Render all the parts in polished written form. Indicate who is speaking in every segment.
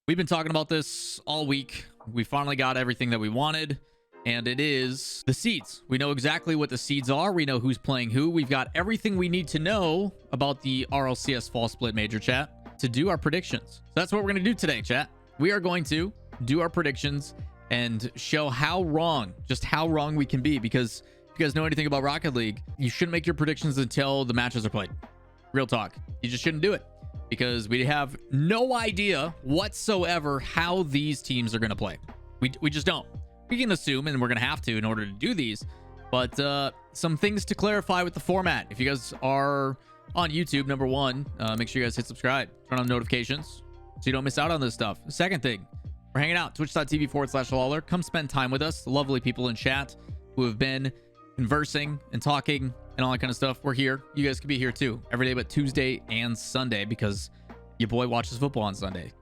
Speaker 1: We've been talking about this all week. We finally got everything that we wanted, and it is the seeds. We know exactly what the seeds are. We know who's playing who. We've got everything we need to know about the RLCS Fall Split Major, chat, to do our predictions. So that's what we're going to do today, chat. We are going to do our predictions and show how wrong, just how wrong we can be, because if you guys know anything about Rocket League, you shouldn't make your predictions until the matches are played. Real talk. You just shouldn't do it, because we have no idea whatsoever how these teams are going to play. We just don't. We can assume, and we're going to have to in order to do these, but some things to clarify with the format. If you guys are on YouTube, number one, make sure you guys hit subscribe, turn on notifications so you don't miss out on this stuff. Second thing, we're hanging out, twitch.tv/Lawler. Come spend time with us, the lovely people in chat who have been conversing and talking and all that kind of stuff. We're here. You guys can be here too, every day but Tuesday and Sunday, because your boy watches football on Sunday.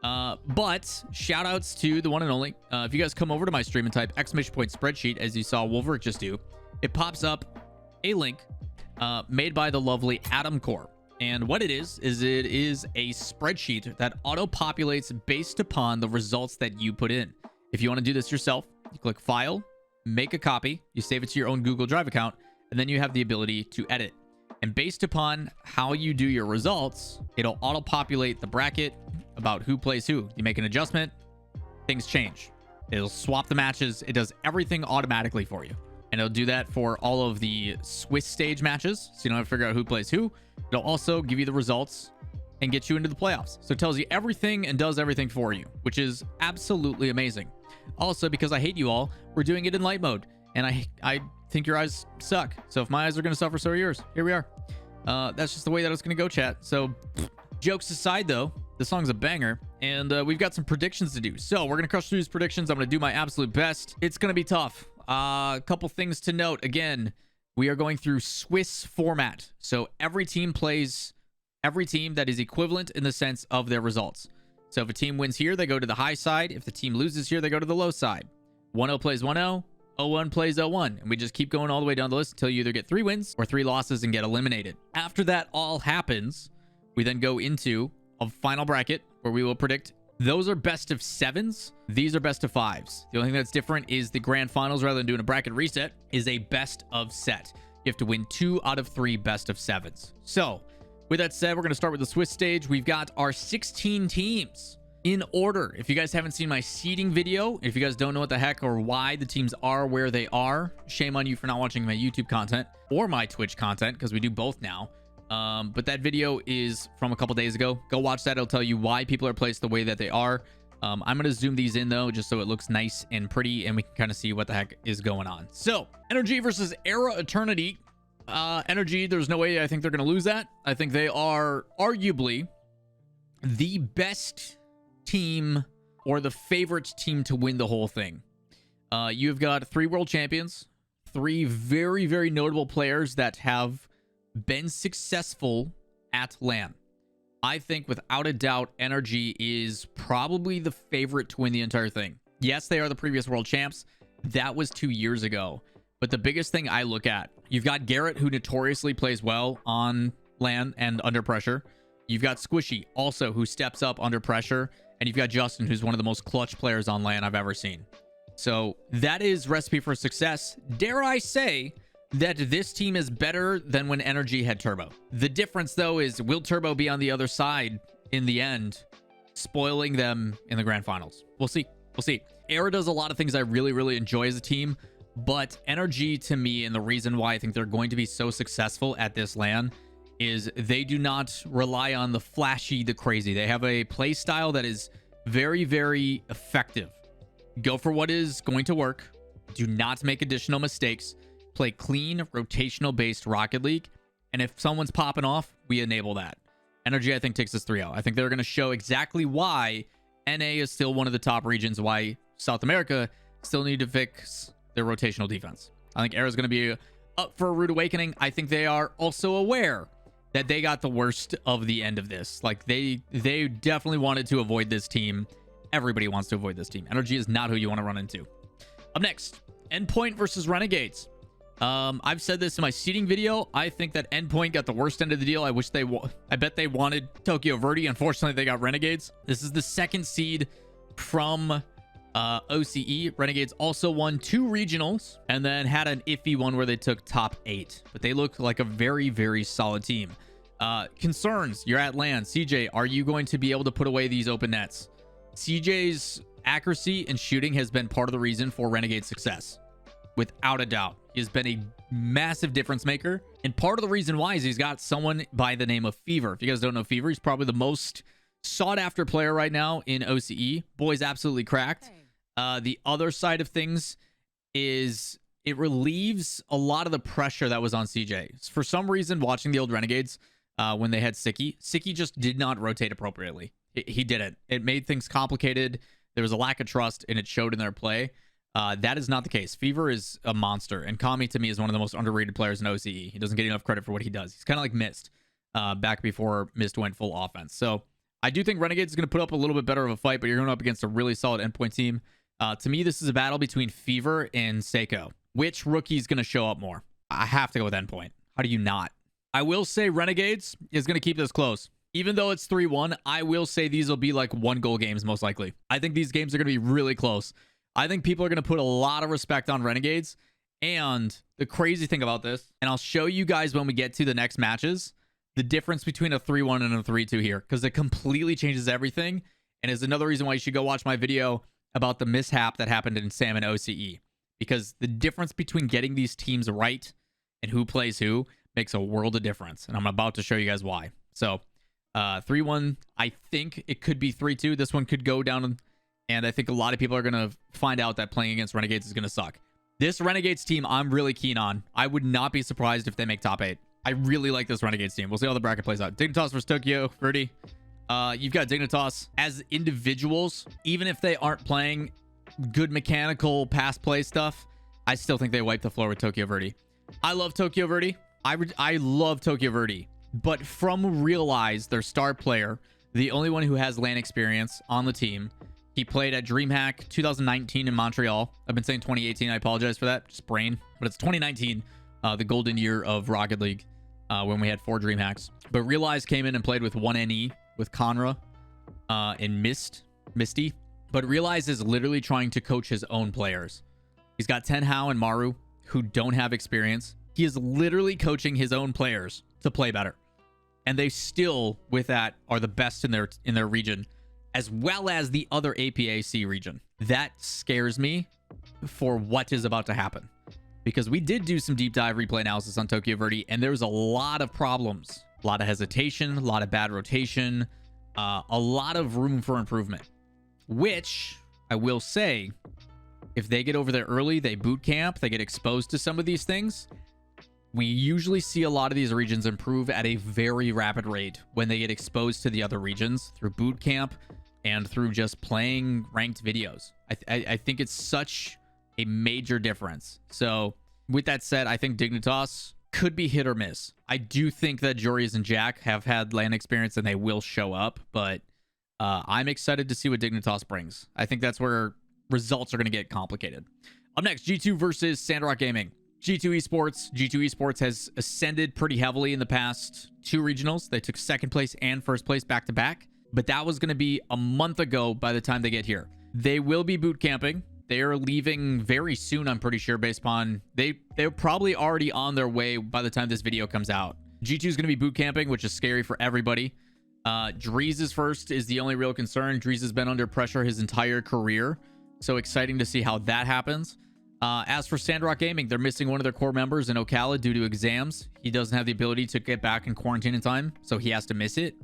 Speaker 1: But shout outs to the one and only. If you guys come over to my stream and type exclamation point spreadsheet, as you saw Wolverick just do, it pops up a link made by the lovely Adam Core. And what it is it is a spreadsheet that auto-populates based upon the results that you put in. If you want to do this yourself, you click File, make a copy, you save it to your own Google Drive account, and then you have the ability to edit. And based upon how you do your results, it'll auto-populate the bracket about who plays who. You make an adjustment, things change. It'll swap the matches. It does everything automatically for you. And it'll do that for all of the Swiss stage matches, so you don't have to figure out who plays who. It'll also give you the results and get you into the playoffs. So it tells you everything and does everything for you, which is absolutely amazing. Also, because I hate you all, we're doing it in light mode, and I think your eyes suck. So if my eyes are going to suffer, so are yours. Here we are. That's just the way that it's going to go, chat. So jokes aside, though, the song's a banger, and we've got some predictions to do. So we're going to crush through these predictions. I'm going to do my absolute best. It's going to be tough. A couple things to note. Again, we are going through Swiss format. So every team plays every team that is equivalent in the sense of their results. So if a team wins here, they go to the high side. If the team loses here, they go to the low side. 1-0 plays 1-0. 0-1 plays 0-1. And we just keep going all the way down the list until you either get 3 wins or 3 losses and get eliminated. After that all happens, we then go into a final bracket where we will predict. Those are best of 7s. These are best of 5s. The only thing that's different is the grand finals, rather than doing a bracket reset, is a best of set. You have to win 2 out of 3 best of 7s. So with that said, we're going to start with the Swiss stage. We've got our 16 teams in order. If you guys haven't seen my seeding video, if you guys don't know what the heck or why the teams are where they are, shame on you for not watching my YouTube content or my Twitch content, because we do both now. But that video is from a couple days ago. Go watch that. It'll tell you why people are placed the way that they are. I'm going to zoom these in, though, just so it looks nice and pretty, and we can kind of see what the heck is going on. So, Energy versus Era Eternity. Energy, there's no way I think they're going to lose that. I think they are arguably the best team, or the favorite team to win the whole thing. You've got 3 world champions, 3 very, very notable players that have been successful at LAN. I think without a doubt, Energy is probably the favorite to win the entire thing. Yes, they are the previous world champs. That was 2 years ago. But the biggest thing I look at, you've got Garrett, who notoriously plays well on LAN and under pressure. You've got Squishy, also, who steps up under pressure. And you've got Justin, who's one of the most clutch players on LAN I've ever seen. So that is recipe for success. Dare I say that this team is better than when Energy had Turbo. The difference, though, is will Turbo be on the other side in the end, spoiling them in the grand finals? We'll see. We'll see. Era does a lot of things I really, really enjoy as a team, but Energy, to me, and the reason why I think they're going to be so successful at this LAN, is they do not rely on the flashy, the crazy. They have a play style that is very, very effective. Go for what is going to work. Do not make additional mistakes. Play clean, rotational-based Rocket League. And if someone's popping off, we enable that. Energy, I think, takes this 3-0. I think they're going to show exactly why NA is still one of the top regions, why South America still need to fix their rotational defense. I think Era's going to be up for a rude awakening. I think they are also aware that they got the worst of the end of this. Like, they definitely wanted to avoid this team. Everybody wants to avoid this team. Energy is not who you want to run into. Up next, Endpoint versus Renegades. I've said this in my seeding video. I think that Endpoint got the worst end of the deal. I bet they wanted Tokyo Verde. Unfortunately, they got Renegades. This is the second seed from OCE. Renegades also won 2 regionals and then had an iffy one where they took top 8, but they look like a very, very solid team. Concerns, you're at land. CJ, are you going to be able to put away these open nets? CJ's accuracy and shooting has been part of the reason for Renegade's success. Without a doubt, he has been a massive difference maker. And part of the reason why is he's got someone by the name of Fever. If you guys don't know Fever, he's probably the most sought after player right now in OCE. Boy's absolutely cracked. The other side of things is it relieves a lot of the pressure that was on CJ. For some reason, watching the old Renegades, when they had Sicky just did not rotate appropriately. He didn't. It made things complicated. There was a lack of trust, and it showed in their play. That is not the case. Fever is a monster, and Kami to me is one of the most underrated players in OCE. He doesn't get enough credit for what he does. He's kind of like Mist back before Mist went full offense. So I do think Renegades is going to put up a little bit better of a fight, but you're going up against a really solid Endpoint team. To me, this is a battle between Fever and Seiko. Which rookie is going to show up more? I have to go with Endpoint. How do you not? I will say Renegades is going to keep this close. Even though it's 3-1, I will say these will be like 1-goal games most likely. I think these games are going to be really close. I think people are going to put a lot of respect on Renegades. And the crazy thing about this, and I'll show you guys when we get to the next matches, the difference between a 3-1 and a 3-2 here, because it completely changes everything. And is another reason why you should go watch my video about the mishap that happened in Sam and OCE. Because the difference between getting these teams right and who plays who makes a world of difference. And I'm about to show you guys why. So 3-1, I think it could be 3-2. This one could go down, and I think a lot of people are going to find out that playing against Renegades is going to suck. This Renegades team, I'm really keen on. I would not be surprised if they make top 8. I really like this Renegades team. We'll see how the bracket plays out. Dignitas versus Tokyo Verde. You've got Dignitas as individuals. Even if they aren't playing good mechanical pass play stuff, I still think they wipe the floor with Tokyo Verde. I love Tokyo Verde. I love Tokyo Verde. But from Realize, their star player, the only one who has LAN experience on the team, he played at DreamHack 2019 in Montreal. I've been saying 2018. I apologize for that. Just brain. But it's 2019, the golden year of Rocket League, when we had 4 DreamHacks. But Realize came in and played with 1NE, with Conra, and Misty. But Realize is literally trying to coach his own players. He's got Ten Hao and Maru, who don't have experience. He is literally coaching his own players to play better. And they still, with that, are the best in their region, as well as the other APAC region. That scares me for what is about to happen. Because we did do some deep dive replay analysis on Tokyo Verde, and there's a lot of problems. A lot of hesitation, a lot of bad rotation, a lot of room for improvement. Which, I will say, if they get over there early, they boot camp, they get exposed to some of these things, we usually see a lot of these regions improve at a very rapid rate when they get exposed to the other regions through boot camp and through just playing ranked videos. I think it's such a major difference. So with that said, I think Dignitas could be hit or miss. I do think that Joris and Jack have had LAN experience and they will show up, but I'm excited to see what Dignitas brings. I think that's where results are going to get complicated. Up next, G2 versus Sandrock Gaming. G2 Esports has ascended pretty heavily in the past 2 regionals. They took 2nd place and 1st place back to back, but that was going to be a month ago by the time they get here. They will be boot camping. They are leaving very soon, I'm pretty sure, based upon they're probably already on their way by the time this video comes out. G2 is going to be boot camping, which is scary for everybody. Drees' first is the only real concern. Drees has been under pressure his entire career, so exciting to see how that happens. As for Sandrock Gaming, they're missing one of their core members in Ocala due to exams. He doesn't have the ability to get back in quarantine in time, so he has to miss it.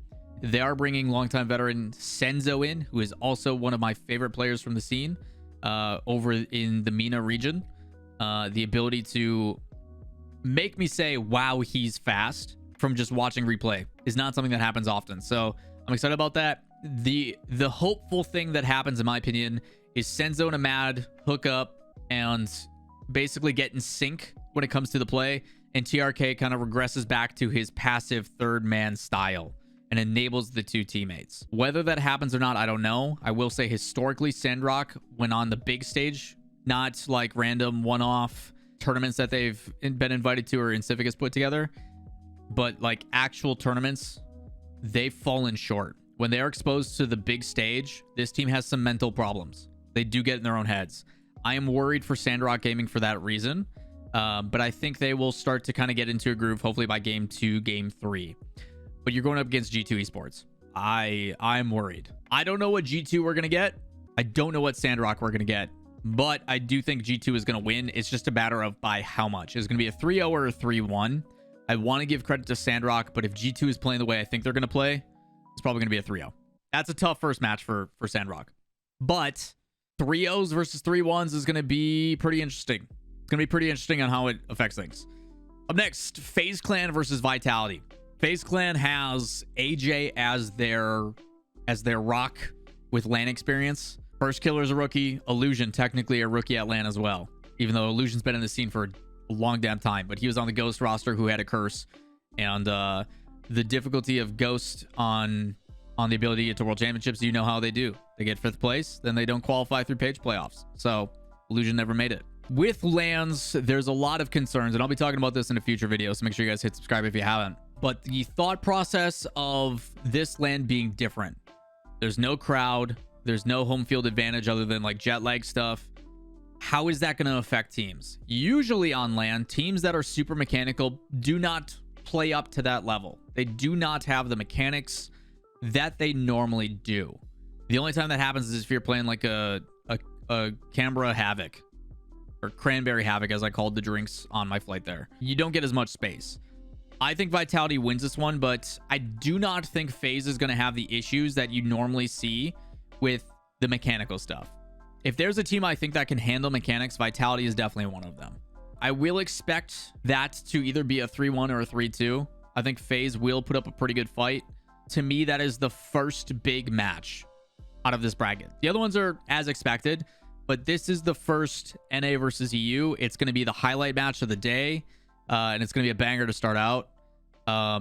Speaker 1: They are bringing longtime veteran Senzo in, who is also one of my favorite players from the scene over in the MENA region. The ability to make me say, wow, he's fast from just watching replay is not something that happens often. So I'm excited about that. The hopeful thing that happens, in my opinion, is Senzo and Ahmad hook up and basically get in sync when it comes to the play, and TRK kind of regresses back to his passive third man style and enables the 2 teammates. Whether that happens or not, I don't know. I will say historically, Sandrock, when on the big stage, not like random one-off tournaments that they've been invited to or Incivic has put together. But like actual tournaments, they've fallen short. When they are exposed to the big stage, this team has some mental problems. They do get in their own heads. I am worried for Sandrock Gaming for that reason. But I think they will start to kind of get into a groove, hopefully by game 2, game 3. But you're going up against G2 Esports. I'm worried. I don't know what G2 we're going to get. I don't know what Sandrock we're going to get. But I do think G2 is going to win. It's just a matter of by how much. It's going to be a 3-0 or a 3-1. I want to give credit to Sandrock, but if G2 is playing the way I think they're going to play, it's probably going to be a 3-0. That's a tough first match for Sandrock. But 3-0s versus 3-1s is going to be pretty interesting. It's going to be pretty interesting on how it affects things. Up next, FaZe Clan versus Vitality. FaZe Clan has AJ as their rock with LAN experience. First Killer is a rookie. Illusion, technically a rookie at LAN as well. Even though Illusion's been in the scene for a long damn time. But he was on the Ghost roster who had a curse. And the difficulty of Ghost on the ability to get to World Championships, you know how they do. They get 5th place, then they don't qualify through Page playoffs. So Illusion never made it. With LANs, there's a lot of concerns. And I'll be talking about this in a future video. So make sure you guys hit subscribe if you haven't. But the thought process of this LAN being different. There's no crowd. There's no home field advantage other than like jet lag stuff. How is that going to affect teams? Usually on LAN, teams that are super mechanical do not play up to that level. They do not have the mechanics that they normally do. The only time that happens is if you're playing like a Canberra Havoc or Cranberry Havoc, as I called the drinks on my flight there. You don't get as much space. I think Vitality wins this one, but I do not think FaZe is going to have the issues that you normally see with the mechanical stuff. If there's a team I think that can handle mechanics, Vitality is definitely one of them. I will expect that to either be a 3-1 or a 3-2. I think FaZe will put up a pretty good fight. To me, that is the first big match out of this bracket. The other ones are as expected, but this is the first NA versus EU. It's going to be the highlight match of the day, and it's going to be a banger to start out.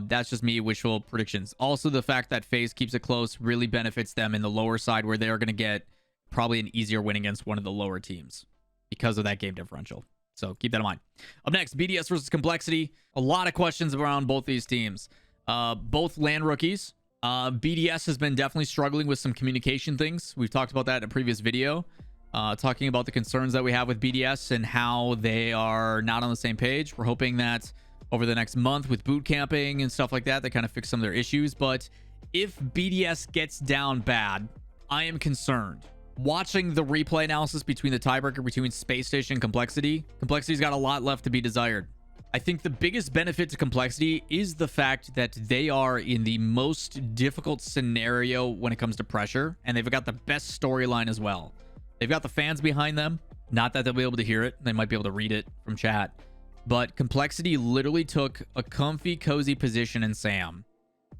Speaker 1: That's just me wishful predictions. Also, the fact that FaZe keeps it close really benefits them in the lower side, where they're going to get probably an easier win against one of the lower teams because of that game differential. So keep that in mind. Up next, BDS versus Complexity. A lot of questions around both these teams. Both LAN rookies. BDS has been definitely struggling with some communication things. We've talked about that in a previous video, talking about the concerns that we have with BDS and how they are not on the same page. We're hoping that over the next month with boot camping and stuff like that, they kind of fix some of their issues. But if BDS gets down bad, I am concerned. Watching the replay analysis between the tiebreaker between Space Station and Complexity's got a lot left to be desired. I think the biggest benefit to Complexity is the fact that they are in the most difficult scenario when it comes to pressure, and they've got the best storyline as well. They've got the fans behind them. Not that they'll be able to hear it. They might be able to read it from chat. But Complexity literally took a comfy, cozy position in SAM,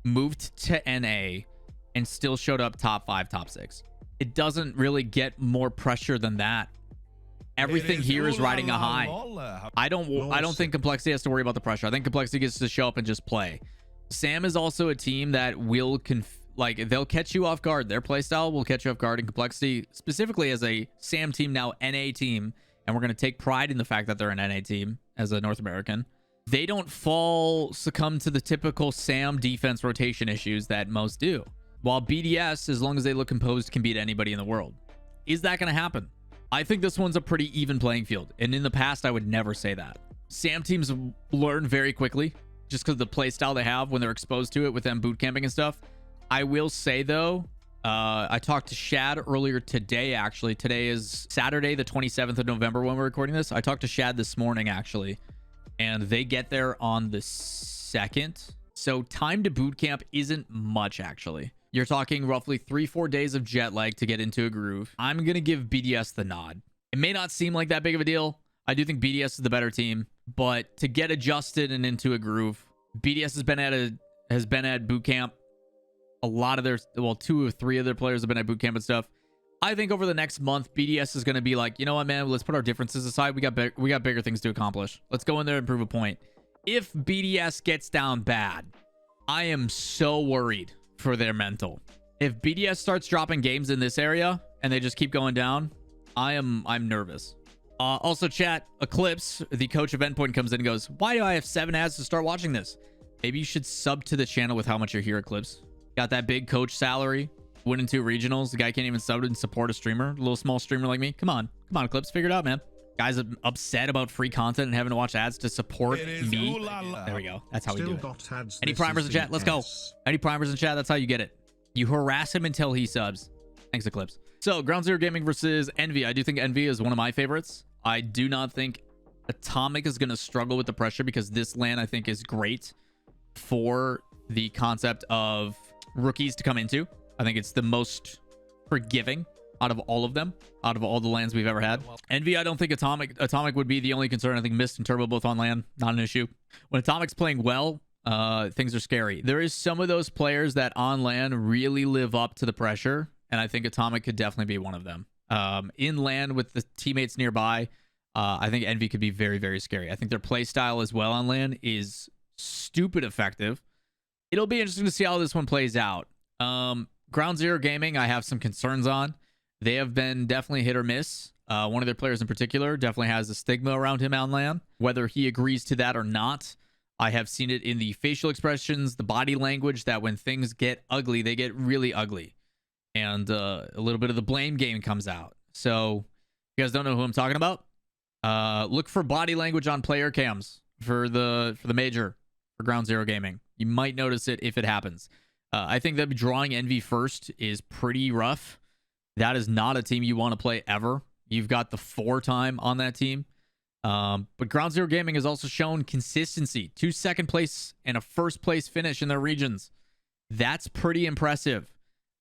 Speaker 1: moved to NA, and still showed up top 5, top 6. It doesn't really get more pressure than that. Everything here is riding a high. I don't think Complexity has to worry about the pressure. I think Complexity gets to show up and just play. SAM is also a team that will they'll catch you off guard. Their playstyle will catch you off guard. And Complexity, specifically as a SAM team, now NA team, and we're going to take pride in the fact that they're an NA team as a North American. They don't succumb to the typical SAM defense rotation issues that most do. While BDS, as long as they look composed, can beat anybody in the world. Is that going to happen? I think this one's a pretty even playing field. And in the past, I would never say that. SAM teams learn very quickly just because of the play style they have when they're exposed to it with them boot camping and stuff. I will say, though, I talked to Shad earlier today, actually. Today is Saturday, the 27th of November when we're recording this. I talked to Shad this morning, actually. And they get there on the 2nd. So time to boot camp isn't much, actually. You're talking roughly 3-4 days of jet lag to get into a groove. I'm going to give BDS the nod. It may not seem like that big of a deal. I do think BDS is the better team, but to get adjusted and into a groove, BDS has been at boot camp. A lot of their, 2 or 3 of their players have been at boot camp and stuff. I think over the next month, BDS is going to be like, you know what, man, let's put our differences aside. We got bigger things to accomplish. Let's go in there and prove a point. If BDS gets down bad, I am so worried for their mental. If BDS starts dropping games in this area and they just keep going down, I'm nervous. Also, chat, Eclipse, the coach of Endpoint, comes in and goes, why do I have 7 ads to start watching this? Maybe you should sub to the channel with how much you're here, Eclipse. Got that big coach salary, winning 2 regionals. The guy can't even sub and support a streamer, a little small streamer like me. Come on, Eclipse, figure it out, man. Guys are upset about free content and having to watch ads to support me. There we go. That's how we do it. Any primers in chat? Let's go. Any primers in chat? That's how you get it. You harass him until he subs. Thanks, Eclipse. So, Ground Zero Gaming versus Envy. I do think Envy is one of my favorites. I do not think Atomic is going to struggle with the pressure because this LAN, I think, is great for the concept of rookies to come into. I think it's the most forgiving out of all of them, out of all the LANs we've ever had. Envy, I don't think Atomic would be the only concern. I think Mist and Turbo both on LAN, not an issue. When Atomic's playing well, things are scary. There is some of those players that on LAN really live up to the pressure, and I think Atomic could definitely be one of them. In LAN with the teammates nearby, I think Envy could be very, very scary. I think their play style as well on LAN is stupid effective. It'll be interesting to see how this one plays out. Ground Zero Gaming, I have some concerns on. They have been definitely hit or miss. One of their players in particular definitely has a stigma around him on LAN. Whether he agrees to that or not, I have seen it in the facial expressions, the body language, that when things get ugly, they get really ugly. And a little bit of the blame game comes out. So, if you guys don't know who I'm talking about, look for body language on player cams for the major, for Ground Zero Gaming. You might notice it if it happens. I think that drawing Envy first is pretty rough. That is not a team you want to play ever. You've got the 4 time on that team. But Ground Zero Gaming has also shown consistency. 2 second place and a first place finish in their regions. That's pretty impressive.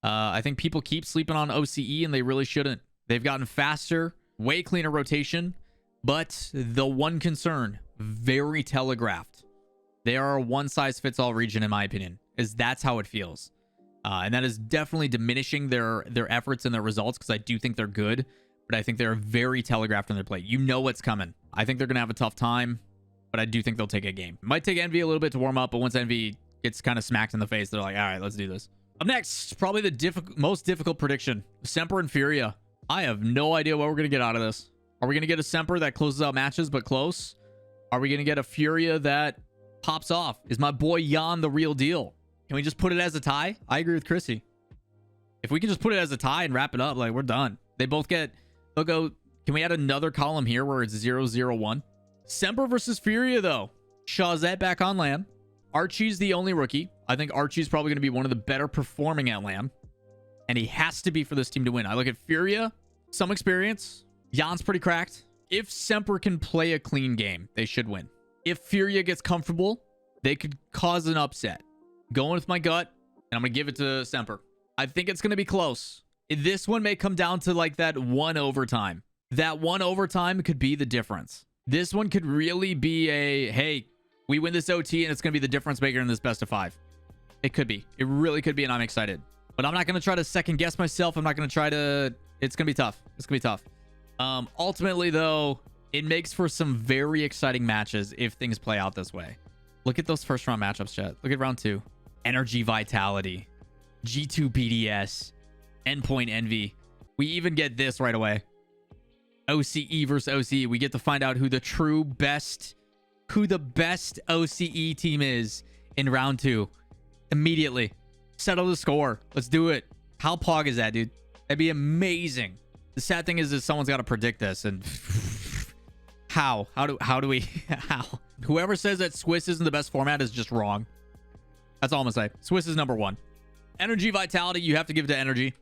Speaker 1: I think people keep sleeping on OCE, and they really shouldn't. They've gotten faster, way cleaner rotation. But the one concern, very telegraphed. They are a one-size-fits-all region, in my opinion, is that's how it feels. And that is definitely diminishing their efforts and their results, because I do think they're good, but I think they're very telegraphed in their play. You know what's coming. I think they're going to have a tough time, but I do think they'll take a game. It might take Envy a little bit to warm up, but once Envy gets kind of smacked in the face, they're like, all right, let's do this. Up next, probably the most difficult prediction, Semper and Furia. I have no idea what we're going to get out of this. Are we going to get a Semper that closes out matches but close? Are we going to get a Furia that pops off? Is my boy Jan the real deal? Can we just put it as a tie? I agree with Chrissy. If we can just put it as a tie and wrap it up, like, we're done. They both get... They'll go... Can we add another column here where it's 0-0-1? Semper versus Furia, though. Shawzette back on LAN. Archie's the only rookie. I think Archie's probably going to be one of the better performing at LAN. And he has to be for this team to win. I look at Furia, some experience. Jan's pretty cracked. If Semper can play a clean game, they should win. If Furia gets comfortable, they could cause an upset. Going with my gut, and I'm going to give it to Semper. I think it's going to be close. This one may come down to like that 1 overtime. That 1 overtime could be the difference. This one could really be a, hey, we win this OT and it's going to be the difference maker in this best of 5. It could be. It really could be, and I'm excited. But I'm not going to try to second guess myself. I'm not going to try to... It's going to be tough. It's going to be tough. Ultimately, though, it makes for some very exciting matches if things play out this way. Look at those first round matchups, chat. Look at round 2. Energy Vitality. G2 BDS. Endpoint Envy. We even get this right away. OCE versus OCE. We get to find out who the best OCE team is in round 2. Immediately. Settle the score. Let's do it. How pog is that, dude? That'd be amazing. The sad thing is someone's got to predict this, and how do we whoever says that Swiss isn't the best format is just wrong. That's all I'm gonna say. Swiss is number 1. Energy Vitality, you have to give it to Energy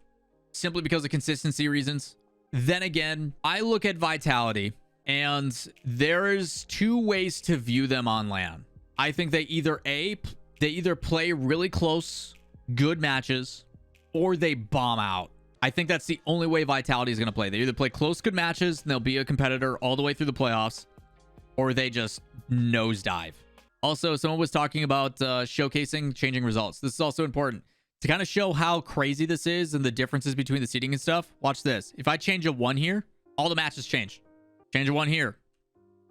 Speaker 1: simply because of consistency reasons. Then again, I look at Vitality, and there's 2 ways to view them on LAN. I think they either play really close, good matches, or they bomb out. I think that's the only way Vitality is going to play. They either play close, good matches, and they'll be a competitor all the way through the playoffs, or they just nosedive. Also, someone was talking about showcasing changing results. This is also important. To kind of show how crazy this is and the differences between the seeding and stuff, watch this. If I change a 1 here, all the matches change. Change a 1 here.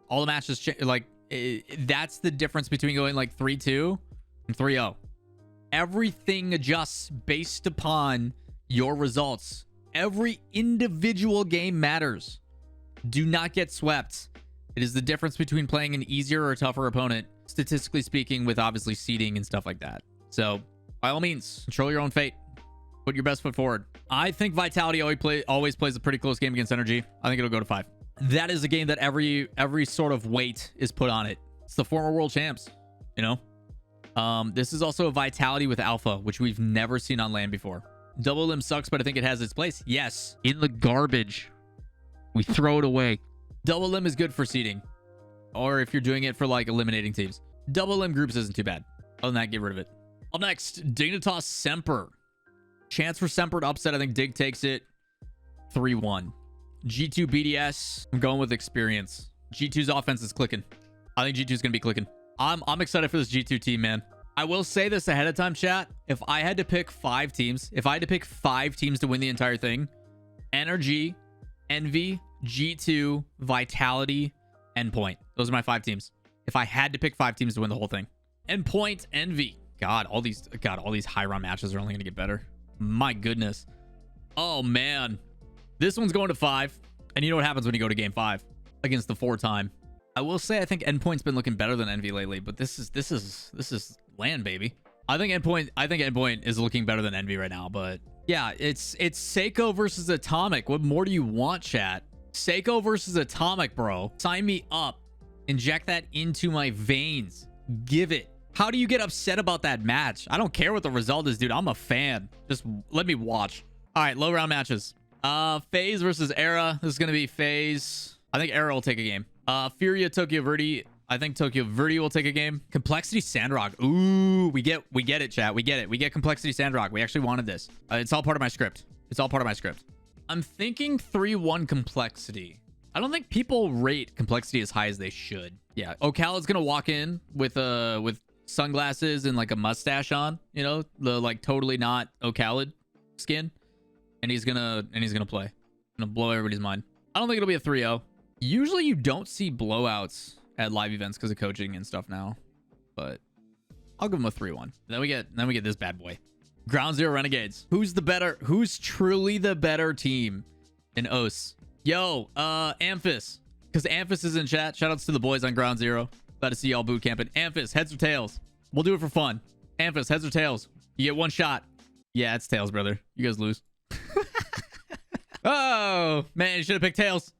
Speaker 1: All the matches change. Like, that's the difference between going like 3-2 and 3-0. Everything adjusts based upon your results. Every individual game matters. Do not get swept. It is the difference between playing an easier or tougher opponent, statistically speaking, with obviously seeding and stuff like that. So, by all means, control your own fate. Put your best foot forward. I think Vitality always plays a pretty close game against Energy. I think it'll go to 5. That is a game that every sort of weight is put on it. It's the former world champs, you know? This is also a Vitality with Alpha, which we've never seen on LAN before. Double Limb sucks, but I think it has its place. Yes, in the garbage. We throw it away. Double Limb is good for seeding, or if you're doing it for like eliminating teams. Double Limb groups isn't too bad. Other than that, get rid of it. Up next, Dignitas Semper. Chance for Semper to upset. I think Dig takes it 3-1. G2 BDS. I'm going with experience. G2's offense is clicking. I think G2's gonna be clicking. I'm excited for this G2 team, man. I will say this ahead of time, chat. If I had to pick 5 teams, if I had to pick 5 teams to win the entire thing, Energy, Envy, G2, Vitality, Endpoint. Those are my 5 teams. If I had to pick 5 teams to win the whole thing. Endpoint, Envy. God, all these high round matches are only gonna get better. My goodness. Oh man. This one's going to 5. And you know what happens when you go to game 5 against the 4-time. I will say I think Endpoint's been looking better than Envy lately, but this is LAN, baby. I think Endpoint is looking better than Envy right now, but yeah, it's Seiko versus Atomic. What more do you want, chat? Seiko versus Atomic, bro. Sign me up. Inject that into my veins. Give it. How do you get upset about that match? I don't care what the result is, dude. I'm a fan. Just let me watch. All right, low round matches. FaZe versus Era. This is gonna be FaZe. I think Era will take a game. Furia, Tokyo Verde. I think Tokyo Verde will take a game. Complexity Sandrock. Ooh, we get it, chat. We get it. We get Complexity Sandrock. We actually wanted this. It's all part of my script. It's all part of my script. I'm thinking 3-1 Complexity. I don't think people rate Complexity as high as they should. Yeah, Ocala is gonna walk in with sunglasses and like a mustache on. You know, the like totally not Ocala skin, and he's gonna play. Gonna blow everybody's mind. I don't think it'll be a 3-0. Usually you don't see blowouts at live events because of coaching and stuff now, but I'll give him a 3-1. Then we get this bad boy. Ground Zero Renegades. Who's truly the better team in OS? Yo, Amphis. Because Amphis is in chat. Shoutouts to the boys on Ground Zero. Glad to see y'all boot camping. Amphis, heads or tails? We'll do it for fun. Amphis, heads or tails? You get one shot. Yeah, it's tails, brother. You guys lose. Oh, man, you should have picked tails.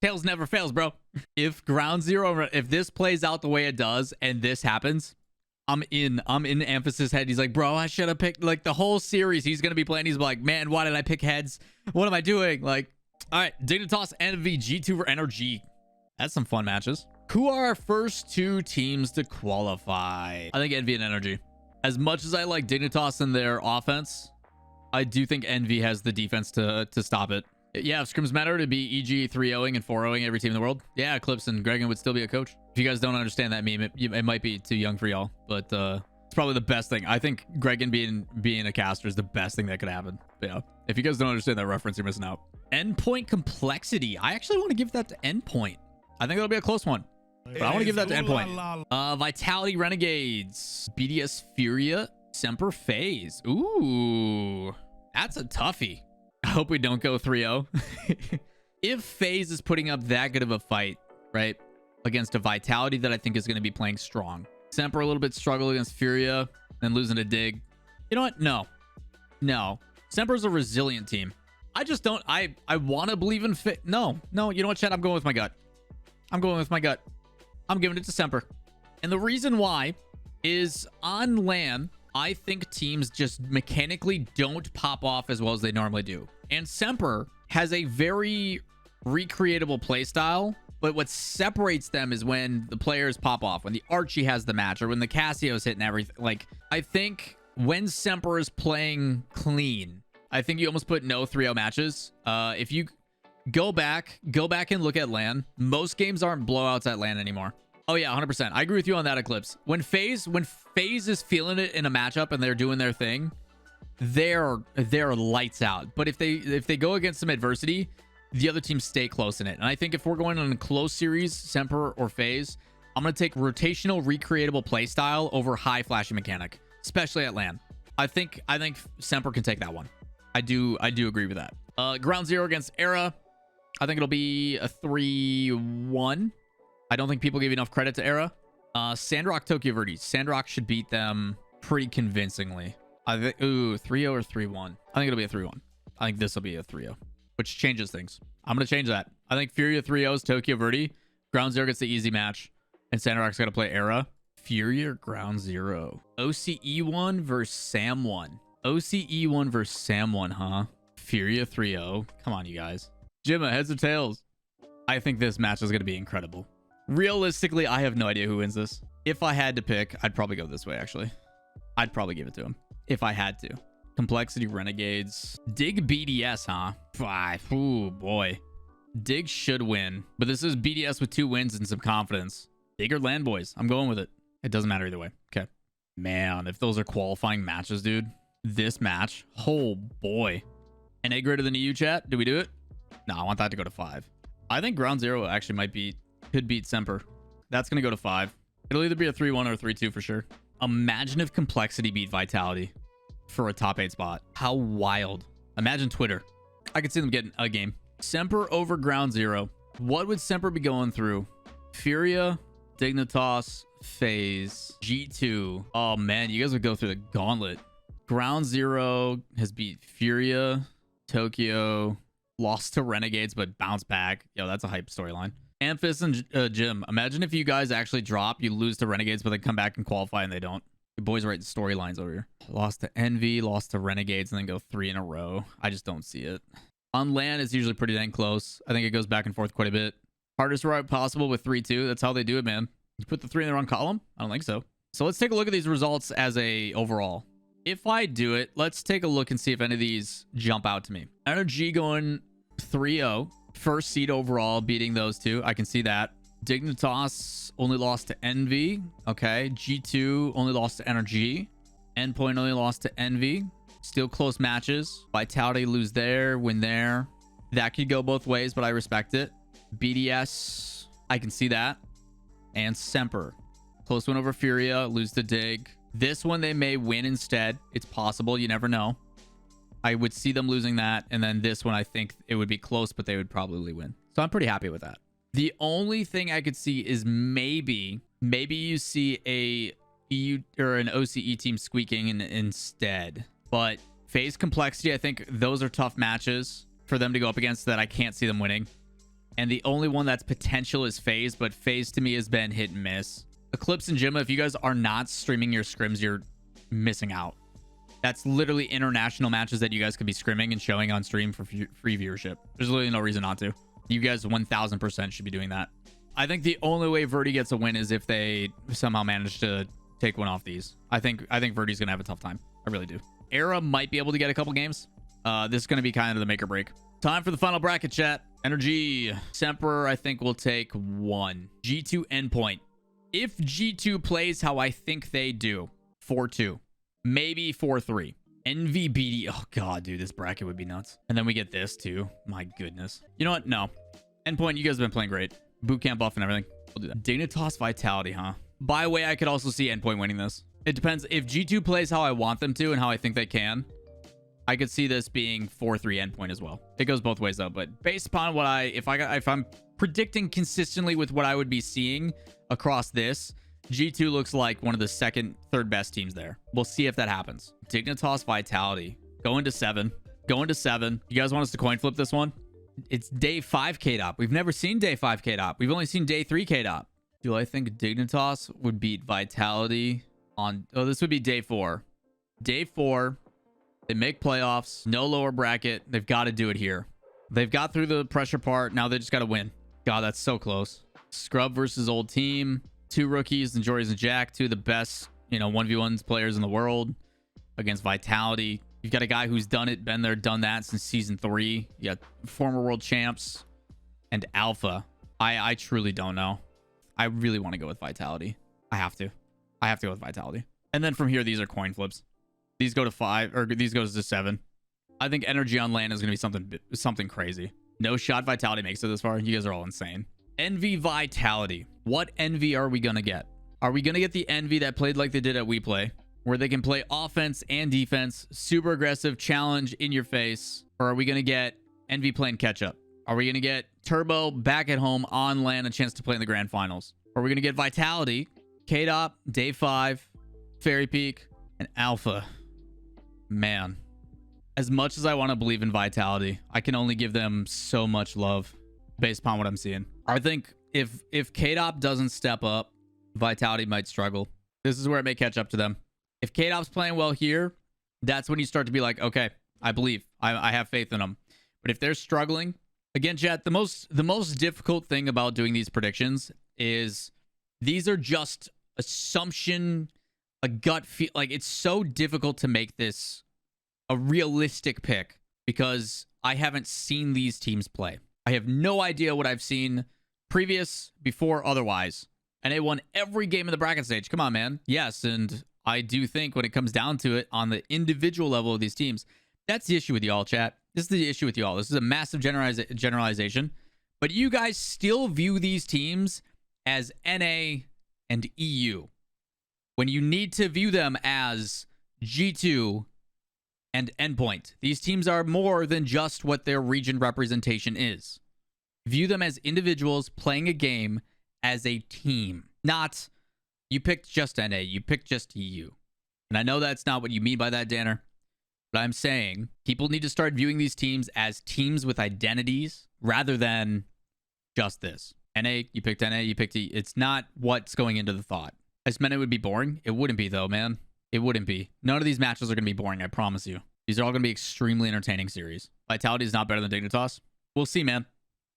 Speaker 1: Tails never fails, bro. If Ground Zero, if this plays out the way it does and this happens, I'm in Amphis' head. He's like, bro, I should have picked like the whole series. He's going to be playing. He's like, man, why did I pick heads? What am I doing? Like, all right, Dignitas, Envy, G2 for NRG. That's some fun matches. Who are our first 2 teams to qualify? I think Envy and Energy. As much as I like Dignitas and their offense, I do think Envy has the defense to stop it. Yeah, if scrims matter, to be EG 3-0ing and 4-0ing every team in the world. Yeah, Eclipse and Gregan would still be a coach. If you guys don't understand that meme, it might be too young for y'all, but it's probably the best thing. I think Gregan being a caster is the best thing that could happen. But yeah, if you guys don't understand that reference, you're missing out. Endpoint Complexity. I actually want to give that to Endpoint. I think it'll be a close one, but I want to give that to Endpoint. Vitality Renegades. BDS Furia. Semper FaZe. Ooh, that's a toughie. I hope we don't go 3-0. If FaZe is putting up that good of a fight, right, against a Vitality that I think is going to be playing strong. Semper a little bit struggle against Furia, then losing to Dig. You know what? No. Semper's a resilient team. I just don't. I want to believe in fit. No. You know what, chat? I'm going with my gut. I'm giving it to Semper. And the reason why is on LAN, I think teams just mechanically don't pop off as well as they normally do. And Semper has a very recreatable playstyle, but what separates them is when the players pop off, when the Archie has the match, or when the Cassio's hitting everything. Like, I think when Semper is playing clean, I think you almost put no 3-0 matches. If you go back and look at LAN, most games aren't blowouts at LAN anymore. Oh yeah, 100%. I agree with you on that, Eclipse. When FaZe is feeling it in a matchup and they're doing their thing, they're lights out. But if they go against some adversity, the other teams stay close in it. And I think if we're going on a close series, Semper or FaZe, I'm going to take rotational, recreatable play style over high flashy mechanic, especially at LAN. I think Semper can take that one. I do agree with that. Ground Zero against Era. I think it'll be a 3-1. I don't think people give enough credit to Era. Sandrock, Tokyo Verde. Sandrock should beat them pretty convincingly. I think, ooh, 3-0 or 3-1. I think it'll be a 3-1. I think this will be a 3-0, which changes things. I'm going to change that. I think Furia 3-0 is Tokyo Verde. Ground Zero gets the easy match. And Sandrock's got to play Era. Furia or Ground Zero? OCE 1 versus Sam 1. OCE 1 versus Sam 1, huh? Furia 3-0. Come on, you guys. Jimma, heads or tails? I think this match is going to be incredible. Realistically, I have no idea who wins this. If I had to pick, I'd probably go this way, actually. I'd probably give it to him if I had to. Complexity Renegades. Dig BDS, huh? Oh, boy. Dig should win, but this is BDS with 2 wins and some confidence. Dig or Land Boys. I'm going with it. It doesn't matter either way. Okay. Man, if those are qualifying matches, dude. This match. Oh, boy. NA greater than EU, chat? Do we do it? No, I want that to go to 5. I think Ground Zero actually could beat Semper. That's going to go to 5. It'll either be a 3-1 or a 3-2 for sure. Imagine if Complexity beat Vitality for a top 8 spot. How wild. Imagine Twitter. I could see them getting a game. Semper over Ground Zero. What would Semper be going through? Furia, Dignitas, FaZe, G2. Oh, man, you guys would go through the gauntlet. Ground Zero has beat Furia, Tokyo, lost to Renegades, but bounced back. Yo, that's a hype storyline. Amphis and Jim, imagine if you guys actually drop, you lose to Renegades, but they come back and qualify and they don't. The boys writing storylines over here. Lost to Envy, lost to Renegades, and then go 3 in a row. I just don't see it. On LAN, it's usually pretty dang close. I think it goes back and forth quite a bit. Hardest route possible with 3-2. That's how they do it, man. You put the 3 in the wrong column? I don't think so. So let's take a look at these results as a overall. If I do it, let's take a look and see if any of these jump out to me. Energy going 3-0. First seed overall, beating those 2. I can see that. Dignitas only lost to Envy. Okay. G2 only lost to Energy. Endpoint only lost to Envy. Still close matches. Vitality lose there, win there. That could go both ways, but I respect it. BDS, I can see that. And Semper. Close one over Furia, lose to Dig. This one they may win instead. It's possible. You never know. I would see them losing that. And then this one, I think it would be close, but they would probably win. So I'm pretty happy with that. The only thing I could see is maybe you see a EU or an OCE team squeaking in instead. But FaZe Complexity, I think those are tough matches for them to go up against that I can't see them winning. And the only one that's potential is FaZe, but FaZe to me has been hit and miss. Eclipse and Jimma, if you guys are not streaming your scrims, you're missing out. That's literally international matches that you guys could be scrimming and showing on stream for free viewership. There's literally no reason not to. You guys 1000% should be doing that. I think the only way Verde gets a win is if they somehow manage to take one off these. I think Verde's going to have a tough time. I really do. Era might be able to get a couple games. This is going to be kind of the make or break. Time for the final bracket, chat. Energy. Semper, I think, will take 1. G2 Endpoint. If G2 plays how I think they do, 4-2. Maybe 4-3. NVBD. Oh, God, dude. This bracket would be nuts. And then we get this, too. My goodness. You know what? No. Endpoint, you guys have been playing great. Bootcamp buff and everything. We'll do that. Dignitas Vitality, huh? By the way, I could also see Endpoint winning this. It depends. If G2 plays how I want them to and how I think they can, I could see this being 4-3 Endpoint as well. It goes both ways, though. But based upon what if I'm predicting consistently with what I would be seeing across this, G2 looks like one of the second, third best teams there. We'll see if that happens. Dignitas Vitality. Going to 7. Going to 7. You guys want us to coin flip this one? It's day 5 KDOP. We've never seen day 5 KDOP. We've only seen day 3 KDOP. Do I think Dignitas would beat Vitality on... Oh, this would be day 4. Day 4. They make playoffs. No lower bracket. They've got to do it here. They've got through the pressure part. Now they just got to win. God, that's so close. Scrub versus old team. 2 rookies, and Jories and Jack, 2 of the best, 1v1 players in the world against Vitality. You've got a guy who's done it, been there, done that since season 3. You got former world champs and Alpha. I truly don't know. I really want to go with Vitality. I have to go with Vitality. And then from here, these are coin flips. These go to 5, or these goes to 7. I think Energy on LAN is going to be something crazy. No shot Vitality makes it this far. You guys are all insane. Envy Vitality. What Envy are we going to get? Are we going to get the Envy that played like they did at WePlay, where they can play offense and defense, super aggressive, challenge in your face? Or are we going to get Envy playing catch up? Are we going to get Turbo back at home on land, a chance to play in the grand finals? Are we going to get Vitality, KDOP, Day 5, Fairy Peak, and Alpha? Man, as much as I want to believe in Vitality, I can only give them so much love based upon what I'm seeing. I think if KDOP doesn't step up, Vitality might struggle. This is where it may catch up to them. If KDOP's playing well here, that's when you start to be like, okay, I believe. I have faith in them. But if they're struggling, again, chat, the most difficult thing about doing these predictions is these are just assumption, a gut feel. Like, it's so difficult to make this a realistic pick because I haven't seen these teams play. I have no idea what I've seen previous, before, otherwise. And they won every game in the bracket stage. Come on, man. Yes, and I do think when it comes down to it on the individual level of these teams, that's the issue with y'all, chat. This is the issue with y'all. This is a massive generalization. But you guys still view these teams as NA and EU when you need to view them as G2 and Endpoint. These teams are more than just what their region representation is. View them as individuals playing a game as a team. Not, you picked just NA, you picked just EU. And I know that's not what you mean by that, Danner. But I'm saying people need to start viewing these teams as teams with identities rather than just this. NA, you picked NA, you picked E. It's not what's going into the thought. I just meant it would be boring. It wouldn't be, though, man. It wouldn't be. None of these matches are going to be boring, I promise you. These are all going to be extremely entertaining series. Vitality is not better than Dignitas. We'll see, man.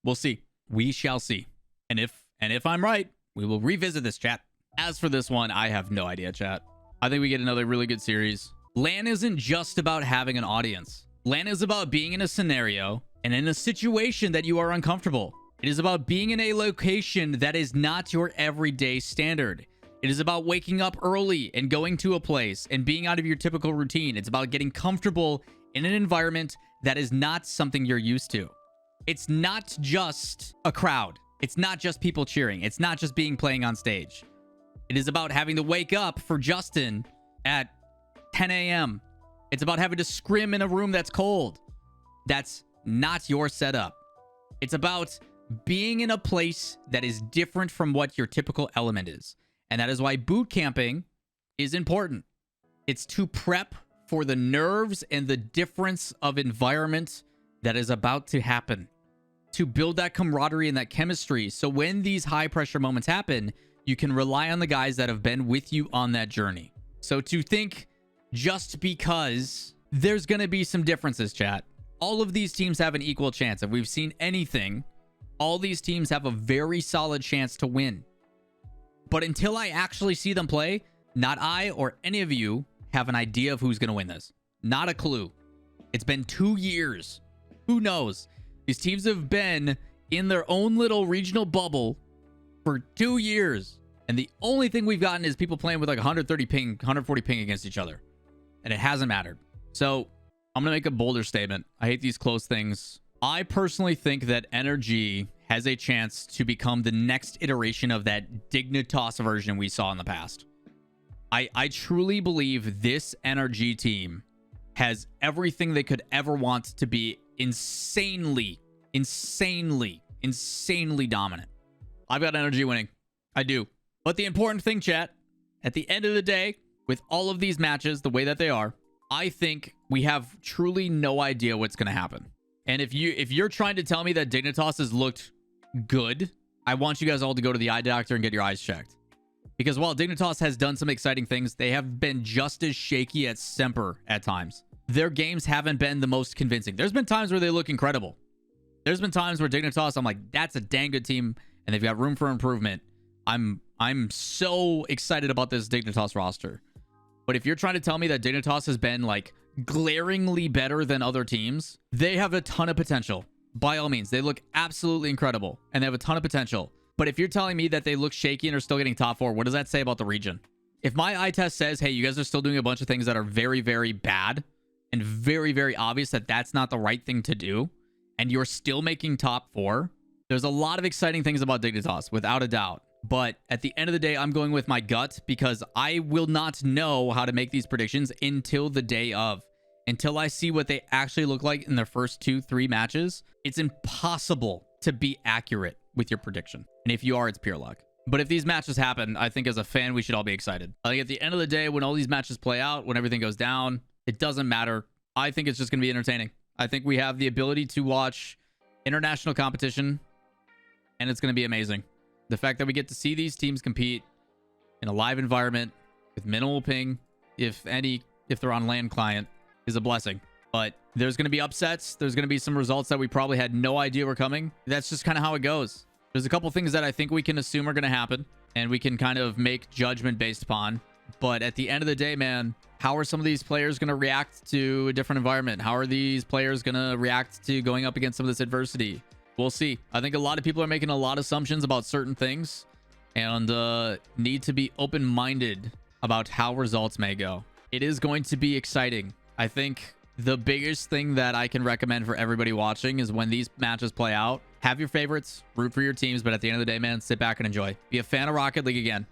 Speaker 1: We'll see. We shall see. And if I'm right, we will revisit this, chat. As for this one, I have no idea, chat. I think we get another really good series. LAN isn't just about having an audience. LAN is about being in a scenario and in a situation that you are uncomfortable. It is about being in a location that is not your everyday standard. It is about waking up early and going to a place and being out of your typical routine. It's about getting comfortable in an environment that is not something you're used to. It's not just a crowd. It's not just people cheering. It's not just playing on stage. It is about having to wake up for Justin at 10 a.m. It's about having to scrim in a room that's cold. That's not your setup. It's about being in a place that is different from what your typical element is. And that is why boot camping is important. It's to prep for the nerves and the difference of environment that is about to happen. To build that camaraderie and that chemistry. So when these high pressure moments happen, you can rely on the guys that have been with you on that journey. So to think just because there's going to be some differences, chat. All of these teams have an equal chance. If we've seen anything, all these teams have a very solid chance to win. But until I actually see them play, not I or any of you have an idea of who's going to win this. Not a clue. It's been 2 years. Who knows? These teams have been in their own little regional bubble for 2 years. And the only thing we've gotten is people playing with like 130 ping, 140 ping against each other. And it hasn't mattered. So I'm going to make a bolder statement. I hate these close things. I personally think that NRG has a chance to become the next iteration of that Dignitas version we saw in the past. I truly believe this NRG team has everything they could ever want to be insanely dominant. I've got NRG winning. I do. But the important thing, chat, at the end of the day, with all of these matches the way that they are, I think we have truly no idea what's going to happen. And if you're trying to tell me that Dignitas has looked good, I want you guys all to go to the eye doctor and get your eyes checked. Because while Dignitas has done some exciting things, they have been just as shaky at Semper at times. Their games haven't been the most convincing. There's been times where they look incredible. There's been times where Dignitas, I'm like, that's a dang good team, and they've got room for improvement. I'm so excited about this Dignitas roster. But if you're trying to tell me that Dignitas has been like glaringly better than other teams, they have a ton of potential. By all means, they look absolutely incredible, and they have a ton of potential. But if you're telling me that they look shaky and are still getting top 4, what does that say about the region? If my eye test says, hey, you guys are still doing a bunch of things that are very, very bad and very, very obvious that that's not the right thing to do, and you're still making top 4, there's a lot of exciting things about Dignitas, without a doubt. But at the end of the day, I'm going with my gut because I will not know how to make these predictions until the day of. until I see what they actually look like in their first 2-3 matches, it's impossible to be accurate with your prediction. And if you are, it's pure luck. But if these matches happen, I think as a fan, we should all be excited. I think at the end of the day, when all these matches play out, when everything goes down, it doesn't matter. I think it's just going to be entertaining. I think we have the ability to watch international competition, and it's going to be amazing. The fact that we get to see these teams compete in a live environment with minimal ping, if they're on LAN client, is a blessing. But there's going to be upsets. There's going to be some results that we probably had no idea were coming. That's just kind of how it goes. There's a couple things that I think we can assume are going to happen, and we can kind of make judgment based upon. But at the end of the day, man, how are some of these players going to react to a different environment? How are these players going to react to going up against some of this adversity? We'll see. I think a lot of people are making a lot of assumptions about certain things, and need to be open-minded about how results may go. It is going to be exciting. I think the biggest thing that I can recommend for everybody watching is when these matches play out, have your favorites, root for your teams, but at the end of the day, man, sit back and enjoy. Be a fan of Rocket League again.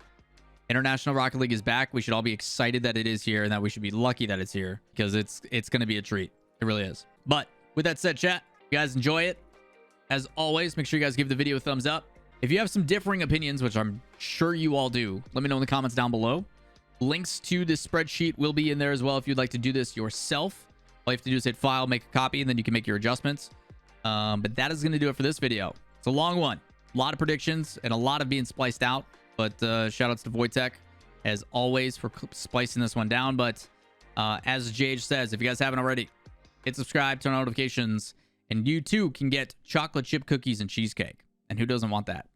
Speaker 1: International Rocket League is back. We should all be excited that it is here, and that we should be lucky that it's here, because it's going to be a treat. It really is. But with that said, chat, you guys enjoy it. As always, make sure you guys give the video a thumbs up. If you have some differing opinions, which I'm sure you all do, let me know in the comments down below. Links to this spreadsheet will be in there as well if you'd like to do this yourself. All you have to do is hit file, make a copy, and then you can make your adjustments. But that is going to do it for this video. It's a long one. A lot of predictions and a lot of being spliced out. But shout outs to Wojtek, as always, for splicing this one down. But as JH says, if you guys haven't already, hit subscribe, turn on notifications, and you too can get chocolate chip cookies and cheesecake. And who doesn't want that?